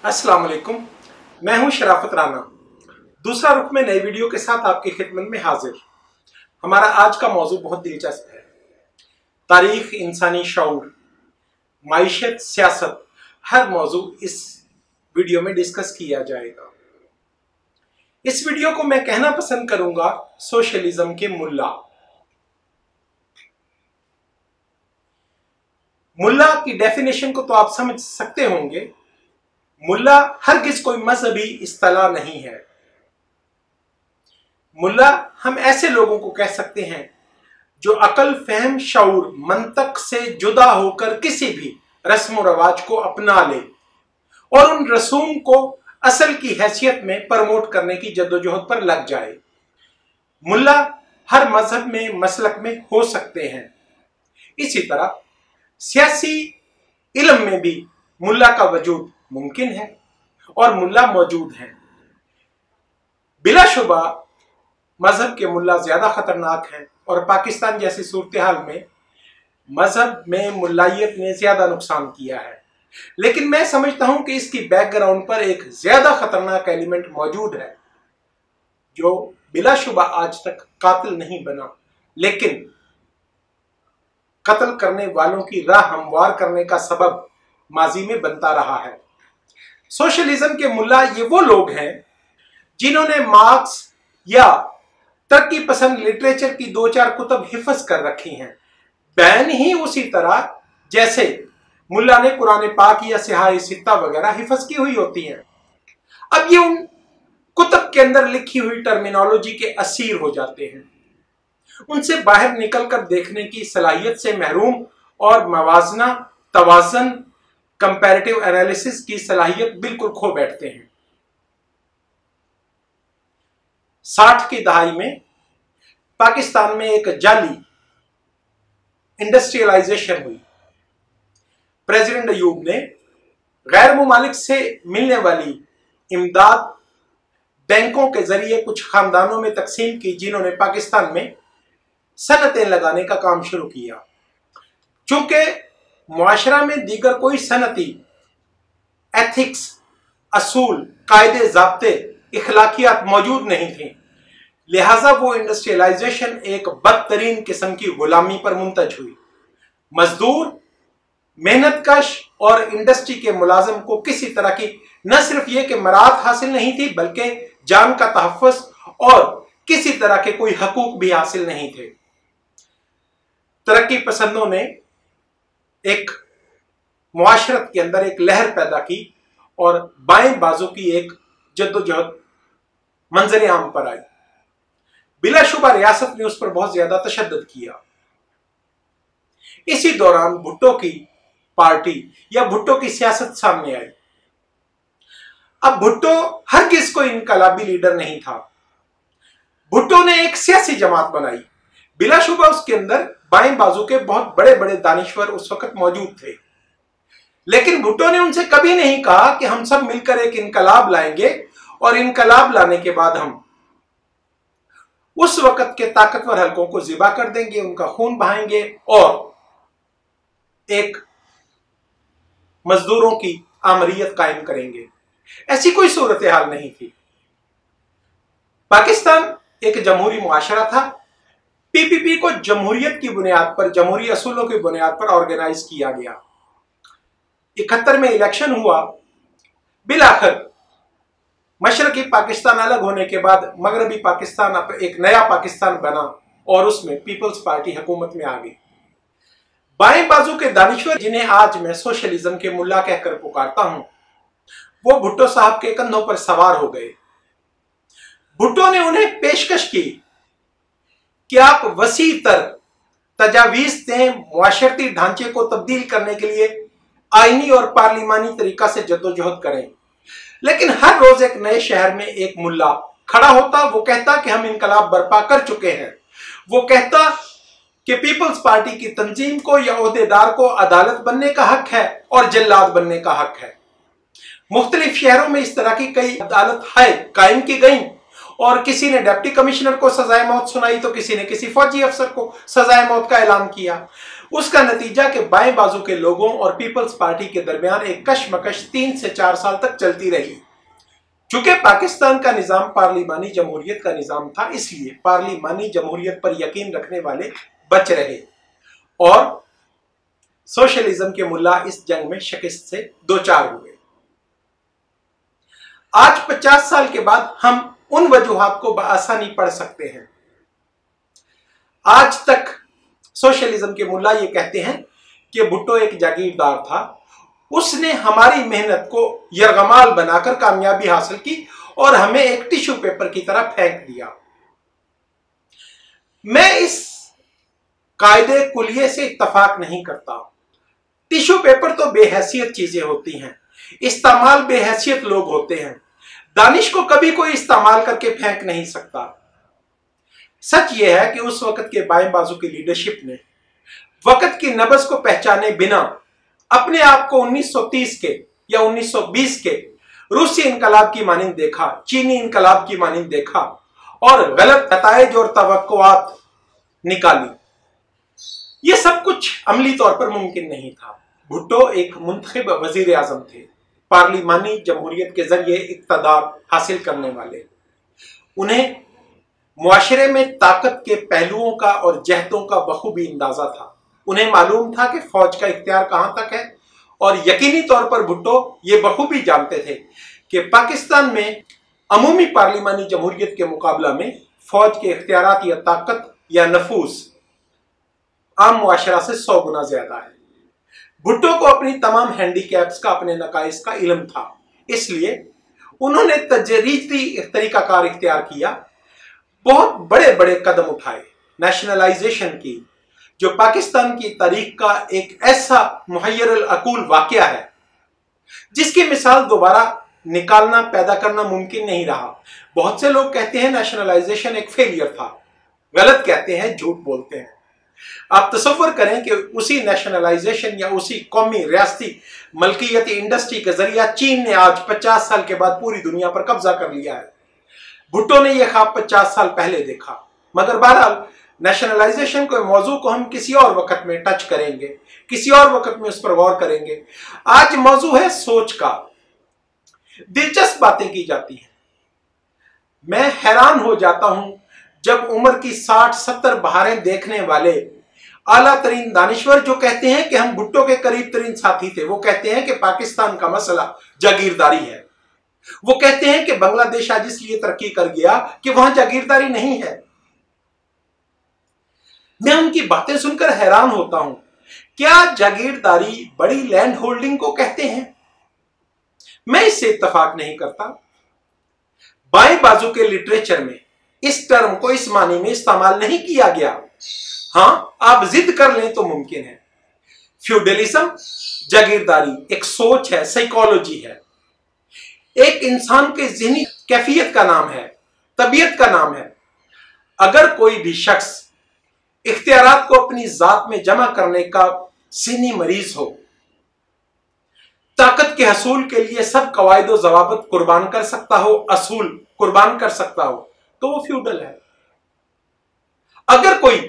अस्सलाम वालेकुम। मैं हूं शराफत राना। दूसरा रुख में नई वीडियो के साथ आपकी खिदमत में हाजिर। हमारा आज का मौजू बहुत दिलचस्प है। तारीख, इंसानी शऊर, माइशत, सियासत, हर मौजू इस वीडियो में डिस्कस किया जाएगा। इस वीडियो को मैं कहना पसंद करूंगा सोशलिज्म के मुल्ला। मुल्ला की डेफिनेशन को तो आप समझ सकते होंगे। मुल्ला हरगिज कोई मजहबी इस्तिलाह नहीं है। मुल्ला हम ऐसे लोगों को कह सकते हैं जो अकल, फहम, शऊर, मंतक से जुदा होकर किसी भी रस्म रवाज को अपना ले और उन रसूम को असल की हैसियत में प्रमोट करने की जद्दोजहद पर लग जाए। मुल्ला हर मजहब में, मसलक में हो सकते हैं। इसी तरह सियासी इल्म में भी मुल्ला का वजूद मुमकिन है और मुल्ला मौजूद हैं। बिलाशुबा मजहब के मुल्ला ज्यादा खतरनाक हैं और पाकिस्तान जैसी सूरत हाल में मजहब में मुल्लायत ने ज्यादा नुकसान किया है। लेकिन मैं समझता हूं कि इसकी बैकग्राउंड पर एक ज्यादा खतरनाक एलिमेंट मौजूद है जो बिलाशुबा आज तक कातिल नहीं बना, लेकिन कत्ल करने वालों की राह हमवार करने का सबब माजी में बनता रहा है। सोशलिज्म के मुल्ला ये वो लोग हैं जिन्होंने मार्क्स या तरक्की पसंद लिटरेचर की दो चार कुतब हिफ्ज कर रखी हैं, बैन ही उसी तरह जैसे मुल्ला ने कुरान पाक या सिहाए सित्ता वगैरह हिफ्ज की हुई होती हैं। अब ये उन कुतब के अंदर लिखी हुई टर्मिनोलॉजी के असीर हो जाते हैं, उनसे बाहर निकलकर देखने की सलाहियत से महरूम और मवाजना, तवाज़न, कंपैरेटिव एनालिसिस की सलाहियत बिल्कुल खो बैठते हैं। 60 की दहाई में पाकिस्तान में एक जाली इंडस्ट्रियलाइजेशन हुई। प्रेसिडेंट अयूब ने गैर मुमालिक से मिलने वाली इमदाद बैंकों के जरिए कुछ खानदानों में तकसीम की, जिन्होंने पाकिस्तान में सनतें लगाने का काम शुरू किया। चूंकि मुआशरा में दीगर कोई सनती एथिक्स, असूल, कायदे, ज़ाब्ते, इखलाकियात मौजूद नहीं थी, लिहाजा वो इंडस्ट्रियलाइजेशन एक बदतरीन किस्म की गुलामी पर मुंतज हुई। मजदूर, मेहनतकश और इंडस्ट्री के मुलाजिम को किसी तरह की न सिर्फ ये कि मराहत हासिल नहीं थी, बल्कि जान का तहफ़्फ़ुज़ और किसी तरह के कोई हकूक भी हासिल नहीं थे। तरक्की पसंदों ने एक मुआशरत के अंदर एक लहर पैदा की और बाएं बाजू की एक जद्दोजहद मंजर आम पर आई। बिलाशुबा रियासत ने उस पर बहुत ज्यादा तशद्दुद किया। इसी दौरान भुट्टो की पार्टी या भुट्टो की सियासत सामने आई। अब भुट्टो हरगिज कोई इनकलाबी लीडर नहीं था। भुट्टो ने एक सियासी जमात बनाई। बिलाशुबा उसके अंदर बाएं बाजू के बहुत बड़े बड़े दानिश्वर उस वक्त मौजूद थे, लेकिन भुट्टो ने उनसे कभी नहीं कहा कि हम सब मिलकर एक इनकलाब लाएंगे और इनकलाब लाने के बाद हम उस वक्त के ताकतवर हलकों को ज़िबा कर देंगे, उनका खून बहाएंगे और एक मजदूरों की आमरीयत कायम करेंगे। ऐसी कोई सूरत हाल नहीं थी। पाकिस्तान एक जमहूरी मुआशरा था। पीपीपी को जमहूरियत की बुनियाद पर, जमहूरी असूलों की बुनियाद पर ऑर्गेनाइज किया गया। 71 में इलेक्शन हुआ। बिलाखिर मशरकी पाकिस्तान अलग होने के बाद मगरबी पाकिस्तान एक नया पाकिस्तान बना और उसमें पीपल्स पार्टी हुकूमत में आ गई। बाएं बाजू के दानिश्वर, जिन्हें आज मैं सोशलिज्म के मुल्ला कहकर पुकारता हूं, वो भुट्टो साहब के कंधों पर सवार हो गए। भुट्टो ने उन्हें पेशकश की कि आप वसी तर तजावीज दें, मुआशरती ढांचे को तब्दील करने के लिए आईनी और पार्लिमानी तरीका से जद्दोजहद करें। लेकिन हर रोज एक नए शहर में एक मुल्ला खड़ा होता, वो कहता कि हम इनकलाब बर्पा कर चुके हैं। वो कहता कि पीपल्स पार्टी की तंजीम को या ओहदेदार को अदालत बनने का हक है और जल्लाद बनने का हक है। मुख्तलिफ शहरों में इस तरह की कई अदालत है कायम की गई और किसी ने डिप्टी कमिश्नर को सजाए मौत सुनाई तो किसी ने किसी फौजी अफसर को सजाए मौत का ऐलान किया। उसका नतीजा कि बाएं बाजू के लोगों और पीपल्स पार्टी के दरमियान एक कशमकश 3 से 4 साल तक चलती रही। चूंकि पाकिस्तान का निजाम पार्लिमानी जमहूरियत का निजाम था, इसलिए पार्लिमानी जमहूरियत पर यकीन रखने वाले बच रहे और सोशलिज्म के मुल्ला इस जंग में शिकस्त से दो चार हुए। आज 50 साल के बाद हम उन वजूहात को बआसानी पढ़ सकते हैं। आज तक सोशलिज्म के मुल्ला ये कहते हैं कि भुट्टो एक जागीरदार था, उसने हमारी मेहनत को यरगमाल बनाकर कामयाबी हासिल की और हमें एक टिश्यू पेपर की तरह फेंक दिया। मैं इस कायदे कुलिये से इत्तफाक नहीं करता। टिश्यू पेपर तो बेहैसियत चीजें होती हैं, इस्तेमाल बेहैसियत लोग होते हैं। दानिश को कभी कोई इस्तेमाल करके फेंक नहीं सकता। सच यह है कि उस वक्त के बाएं बाजू की लीडरशिप ने वक्त की नब्ज को पहचाने बिना अपने आप को 1930 के या 1920 के रूसी इनकलाब की मानिंद देखा, चीनी इनकलाब की मानिंद देखा और गलत नताइज और तवक्कुआत निकाली। यह सब कुछ अमली तौर पर मुमकिन नहीं था। भुट्टो एक मुंतखब वजीर आजम थे, पार्लिमानी जमहूरियत के जरिए इक्तदार हासिल करने वाले। उन्हें मुआशरे में ताकत के पहलुओं का और जहतों का बखूबी अंदाजा था। उन्हें मालूम था कि फौज का इख्तियार कहां तक है और यकीनी तौर पर भुट्टो ये बखूबी जानते थे कि पाकिस्तान में अमूमी पार्लिमानी जमहूरियत के मुकाबला में फौज के इख्तियारात या ताकत या नफूस आम मुआशरा से 100 गुना ज्यादा है। भुट्टो को अपनी तमाम हैंडीकैप्स का, अपने नकाइस का इल्म था, इसलिए उन्होंने तजरीदी तरीकाकार इख्तियार किया, बहुत बड़े बड़े कदम उठाए। नेशनलाइजेशन की, जो पाकिस्तान की तारीख का एक ऐसा मुहय्यर अकूल वाकया है जिसकी मिसाल दोबारा निकालना, पैदा करना मुमकिन नहीं रहा। बहुत से लोग कहते हैं नेशनलाइजेशन एक फेलियर था। गलत कहते हैं, झूठ बोलते हैं। आप तसव्वुर करें कि उसी नेशनलाइजेशन या उसी कौमी रियासती मलकियती इंडस्ट्री के जरिए चीन ने आज 50 साल के बाद पूरी दुनिया पर कब्जा कर लिया है। भुट्टो ने यह ख्वाब 50 साल पहले देखा। मगर बहरहाल नेशनलाइजेशन के मौजू को हम किसी और वक्त में टच करेंगे, किसी और वक्त में उस पर गौर करेंगे। आज मौजू है सोच का। दिलचस्प बातें की जाती हैं। मैं हैरान हो जाता हूं जब उम्र की 60-70 बहारें देखने वाले आला तरीन दानिश्वर जो कहते हैं कि हम भुट्टो के करीब तरीन साथी थे, वो कहते हैं कि पाकिस्तान का मसला जागीरदारी है। वो कहते हैं कि बांग्लादेश आज इसलिए तरक्की कर गया कि वहां जागीरदारी नहीं है। मैं उनकी बातें सुनकर हैरान होता हूं। क्या जागीरदारी बड़ी लैंड होल्डिंग को कहते हैं? मैं इससे इत्तफाक नहीं करता। बाएं बाजू के लिटरेचर में इस टर्म को इस मानी में इस्तेमाल नहीं किया गया। हां, आप जिद कर लें तो मुमकिन है। फ्यूडलिज्म, जागीरदारी एक सोच है, साइकोलॉजी है, एक इंसान के ज़हनी कैफियत का नाम है, तबीयत का नाम है। अगर कोई भी शख्स इख्तियारात को अपनी जात में जमा करने का ज़हनी मरीज हो, ताकत के हसूल के लिए सब कवायद व ज़वाबित कुर्बान कर सकता हो, असूल कुर्बान कर सकता हो, तो वो फ्यूडल है। अगर कोई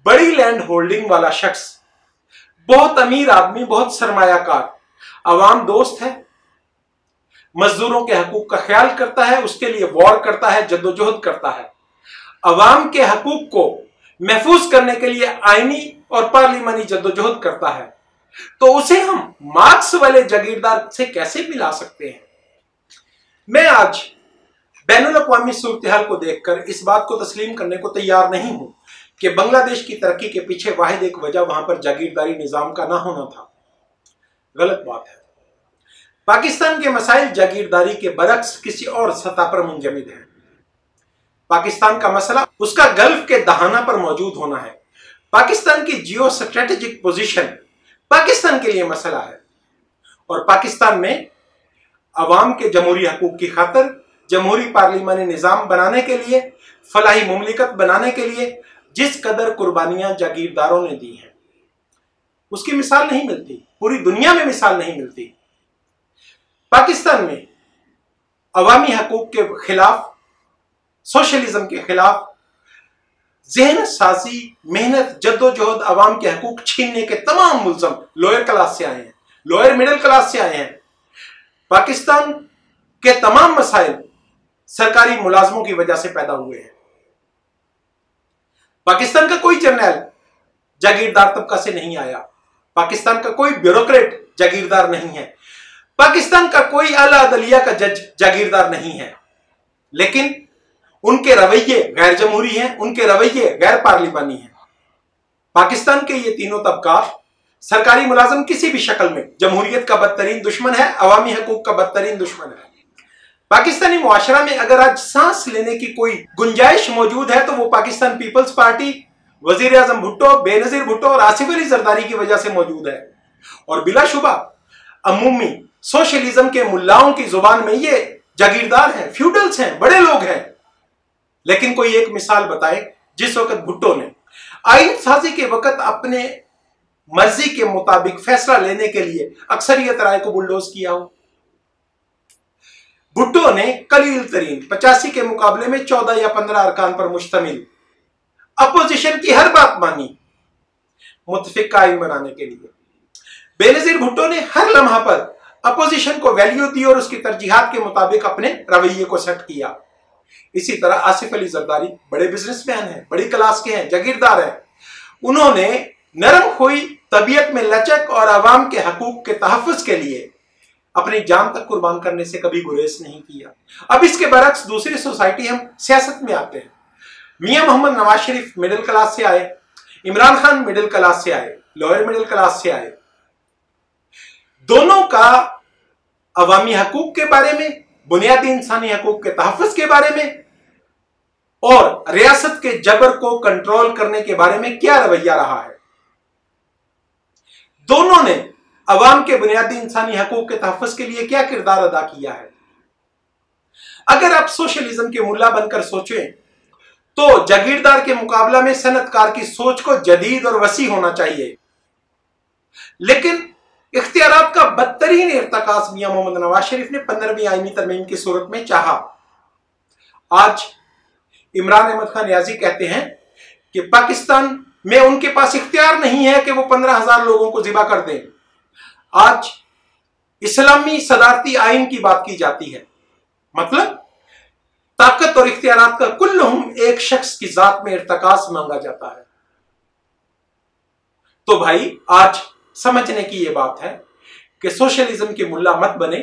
बड़ी लैंड होल्डिंग वाला शख्स, बहुत अमीर आदमी, बहुत सरमायाकार, अवाम दोस्त है, मजदूरों के हकूक का ख्याल करता है, उसके लिए वॉर करता है, जद्दोजहद करता है, अवाम के हकूक को महफूज करने के लिए आईनी और पार्लिमानी जद्दोजहद करता है, तो उसे हम मार्क्स वाले जागीरदार से कैसे मिला सकते हैं? मैं आज बैनुल अक़वामी सूरत-ए-हाल को देखकर इस बात को तस्लीम करने को तैयार नहीं हूं कि बांग्लादेश की तरक्की के पीछे वाहिद एक वजह वहां पर जागीरदारी निजाम का ना होना था। गलत बात है। पाकिस्तान के मसाइल जागीरदारी के बरक्स किसी और सतह पर मुंजमद है। पाकिस्तान का मसला उसका गल्फ के दहाना पर मौजूद होना है। पाकिस्तान की जियो स्ट्रेटेजिक पोजीशन पाकिस्तान के लिए मसला है और पाकिस्तान में अवाम के जमहूरी हकूक की खातर, जमहूरी पार्लिमानी निज़ाम बनाने के लिए, फलाही मुमलिकत बनाने के लिए जिस कदर कुर्बानियां जागीरदारों ने दी हैं, उसकी मिसाल नहीं मिलती, पूरी दुनिया में मिसाल नहीं मिलती। पाकिस्तान में अवामी हकूक के खिलाफ, सोशलिज्म के खिलाफ जहन साजी, मेहनत, जद्दोजहद, अवाम के हकूक छीनने के तमाम मुल्ज़म लोअर क्लास से आए हैं, लोअर मिडिल क्लास से आए हैं। पाकिस्तान के तमाम मसाइल सरकारी मुलाजमों की वजह से पैदा हुए हैं। पाकिस्तान का कोई जर्नैल जागीरदार तबका से नहीं आया, पाकिस्तान का कोई ब्यूरोक्रेट जागीरदार नहीं है, पाकिस्तान का कोई आला अदलिया का जज जागीरदार नहीं है, लेकिन उनके रवैये गैर जमहूरी हैं, उनके रवैये गैर पार्लिमानी हैं। पाकिस्तान के ये तीनों तबका, सरकारी मुलाजिम किसी भी शक्ल में जमहूरियत का बदतरीन दुश्मन है, अवामी हकूक का बदतरीन दुश्मन है। पाकिस्तानी मुआशरा में अगर आज सांस लेने की कोई गुंजाइश मौजूद है तो वो पाकिस्तान पीपल्स पार्टी, वजीर आजम भुट्टो, बेनजीर भुट्टो और आसिफ अली जरदारी की वजह से मौजूद है। और बिलाशुबा अमूमी सोशलिज्म के मुल्लाओं की जुबान में ये जागीरदार हैं, फ्यूडल्स हैं, बड़े लोग हैं। लेकिन कोई एक मिसाल बताए जिस वक्त भुट्टो ने आइन साजी के वक्त अपने मर्जी के मुताबिक फैसला लेने के लिए अक्सरियत राय को बुलडोज किया हो। भुट्टो ने कलील तरीन 85 के मुकाबले में 14 या 15 अरकान पर मुश्तमिल अपोजिशन की हर बात मानी मुत्तफिक आइन बनाने के लिए। बेनजीर भुट्टो ने हर लम्हा पर अपोजिशन को वैल्यू दी और उसकी तरजीहात के मुताबिक अपने रवैये को सेट किया। इसी तरह आसिफ अली जरदारी बड़े बिजनेसमैन हैं, बड़ी क्लास के हैं, जागीरदार हैं। उन्होंने नरम हुई तबीयत में लचक और अवाम के हकूक के तहफ़्फ़ुज़ के लिए अपनी जान तक कुर्बान करने से कभी गुरेज नहीं किया। अब इसके बरक्स दूसरी सोसाइटी, हम सियासत में आते हैं। मियां मोहम्मद नवाज शरीफ मिडिल क्लास से आए, इमरान खान मिडिल क्लास से आए, लोअर मिडिल क्लास से आए। दोनों का अवामी हकूक के बारे में, बुनियादी इंसानी हकूक के तहफ़्फ़ुज़ के बारे में और रियासत के जबर को कंट्रोल करने के बारे में क्या रवैया रहा है। दोनों ने अवाम के बुनियादी इंसानी हकूक के तहफ़्फ़ुज़ के लिए क्या किरदार अदा किया है। अगर आप सोशलिज्म के मुल्ला बनकर सोचें तो जागीरदार के मुकाबला में सनतकार की सोच को जदीद और वसी होना चाहिए, लेकिन इख्तियारात का बदतरीन इर्तकास मियां मोहम्मद नवाज शरीफ ने 15वीं आईनी तरमीम की सूरत में चाहा। आज इमरान अहमद खान नियाजी कहते हैं कि पाकिस्तान में उनके पास इख्तियार नहीं है कि वो 15,000 लोगों को ज़िबा कर दें। आज इस्लामी सदारती आइन की बात की जाती है, मतलब ताकत और इख्तियारात का कुल्लुहुम एक शख्स की जात में इर्तकास मांगा जाता है। तो भाई आज समझने की यह बात है कि सोशलिज्म के मुल्ला मत बने।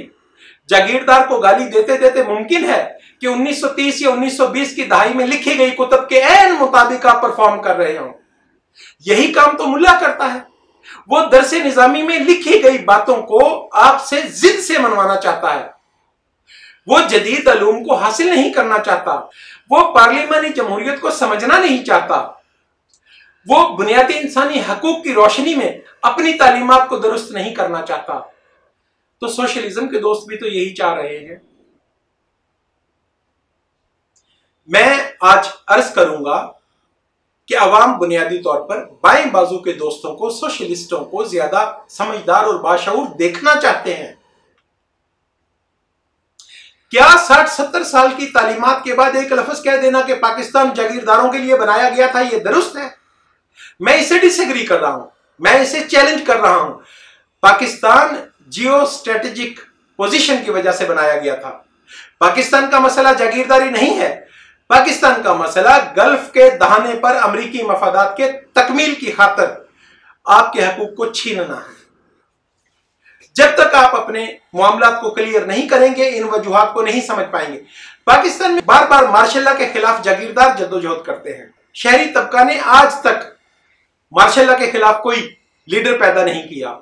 जागीरदार को गाली देते देते मुमकिन है कि 1930 या 1920 की दहाई में लिखी गई कुतब के ऐन मुताबिक आप परफॉर्म कर रहे हो। यही काम तो मुल्ला करता है। वो दरसे निजामी में लिखी गई बातों को आपसे जिद से मनवाना चाहता है। वो जदीद अलूम को हासिल नहीं करना चाहता। वो पार्लिमानी जमहूरियत को समझना नहीं चाहता। वो बुनियादी इंसानी हकूक की रोशनी में अपनी तालीमात को दुरुस्त नहीं करना चाहता। तो सोशलिज्म के दोस्त भी तो यही चाह रहे हैं। मैं आज अर्ज करूंगा कि अवाम बुनियादी तौर पर बाएं बाजू के दोस्तों को, सोशलिस्टों को ज्यादा समझदार और बाशऊर देखना चाहते हैं। क्या 60-70 साल की तालीमात के बाद एक लफ्ज कह देना कि पाकिस्तान जागीरदारों के लिए बनाया गया था, यह दुरुस्त है? मैं इसे डिसएग्री कर रहा हूं, मैं इसे चैलेंज कर रहा हूं। पाकिस्तान जियो स्ट्रेटेजिक पोजीशन की वजह से बनाया गया था। पाकिस्तान का मसला जागीरदारी नहीं है। पाकिस्तान का मसला गल्फ के दहाने पर अमरीकी मफादात के तकमील की खातिर आपके हकूक को छीनना है। जब तक आप अपने मामलात को क्लियर नहीं करेंगे, इन वजूहात को नहीं समझ पाएंगे। पाकिस्तान में बार बार मार्शल लॉ के खिलाफ जागीरदार जद्दोजहद करते हैं। शहरी तबका ने आज तक मार्शल लॉ के खिलाफ कोई लीडर पैदा नहीं किया।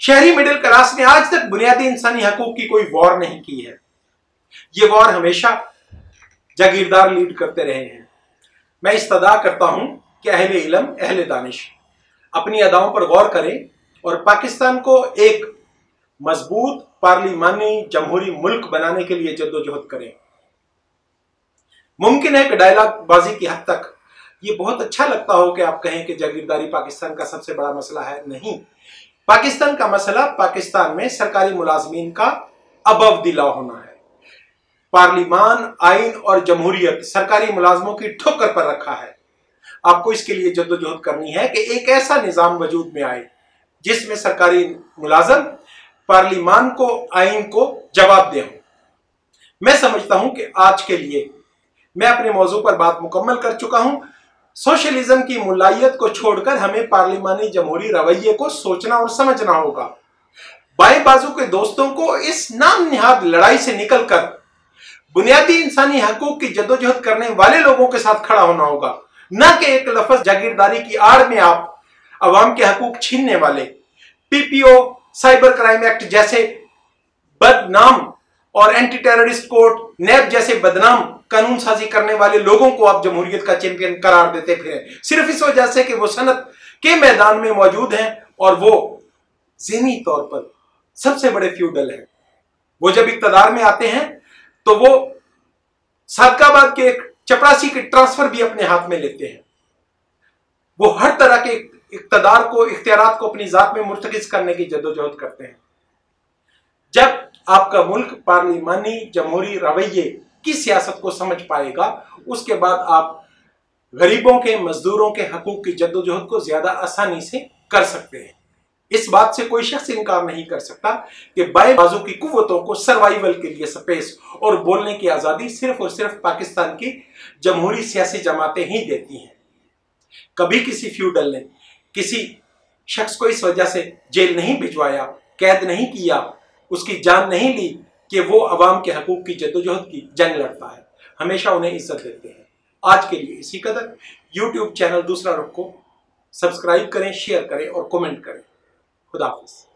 शहरी मिडिल क्लास ने आज तक बुनियादी इंसानी हकूक की कोई वॉर नहीं की है। ये वॉर हमेशा जागीरदार लीड करते रहे हैं। मैं इस्तदा करता हूं कि अहले इल्म, अहले दानिश अपनी अदाओं पर गौर करें और पाकिस्तान को एक मजबूत पार्लिमानी जमहूरी मुल्क बनाने के लिए जद्दोजहद करें। मुमकिन है कि डायलॉग बाजी की हद तक ये बहुत अच्छा लगता हो कि आप कहें कि जागीरदारी पाकिस्तान का सबसे बड़ा मसला है। नहीं, पाकिस्तान का मसला पाकिस्तान में सरकारी मुलाजमीन का अबव द लॉ होना है। पार्लिमान, आइन और जमहूरियत सरकारी मुलाजमों की ठोकर पर रखा है। आपको इसके लिए जद्दोजहद करनी है कि एक ऐसा निजाम वजूद में आए जिसमें सरकारी मुलाजम पार्लिमान को, आइन को जवाब दे। मैं समझता हूं कि आज के लिए मैं अपने मौजू पर बात मुकम्मल कर चुका हूं। सोशलिज्म की मुलायत को छोड़कर हमें पार्लिमानी जमहूरी रवैये को सोचना और समझना होगा। बाएं बाजू के दोस्तों को इस नाम निहाद लड़ाई से निकलकर बुनियादी इंसानी हकूक की जद्दोजहद करने वाले लोगों के साथ खड़ा होना होगा, न कि एक लफ्ज जागीरदारी की आड़ में आप अवाम के हकूक छीनने वाले पीपीओ, साइबर क्राइम एक्ट जैसे बदनाम और एंटी टेररिस्ट कोर्ट, नैब जैसे बदनाम कानून साजी करने वाले लोगों को आप जमहूरियत का चैंपियन करार देते फिर, सिर्फ इस वजह से कि वो सनत के मैदान में मौजूद हैं और वो ज़हनी तौर पर सबसे बड़े फ्यूडल हैं। वो जब इक्तदार में आते हैं तो वो सादकाबाद के एक चपरासी के ट्रांसफर भी अपने हाथ में लेते हैं। वो हर तरह के इक्तदार को, इख्तियारात को अपनी जात में मुर्तकिज करने की जद्दोजहद करते हैं। जब आपका मुल्क पार्लिमानी जमहूरी रवैये की सियासत को समझ पाएगा, उसके बाद आप गरीबों के, मजदूरों के हकूक की जद्दोजहद को ज्यादा आसानी से कर सकते हैं। इस बात से कोई शख्स इनकार नहीं कर सकता कि बाएं बाजू की कुव्वतों को सर्वाइवल के लिए स्पेस और बोलने की आजादी सिर्फ और सिर्फ पाकिस्तान की जमहूरी सियासी जमातें ही देती हैं। कभी किसी फ्यूडल ने किसी शख्स को इस वजह से जेल नहीं भिजवाया, कैद नहीं किया, उसकी जान नहीं ली कि वो अवाम के हकूक की जद्दोजहद की जंग लड़ता है। हमेशा उन्हें इज्जत देते हैं। आज के लिए इसी कदर। यूट्यूब चैनल दूसरा रुख को सब्सक्राइब करें, शेयर करें और कमेंट करें। खुदा हाफिज़।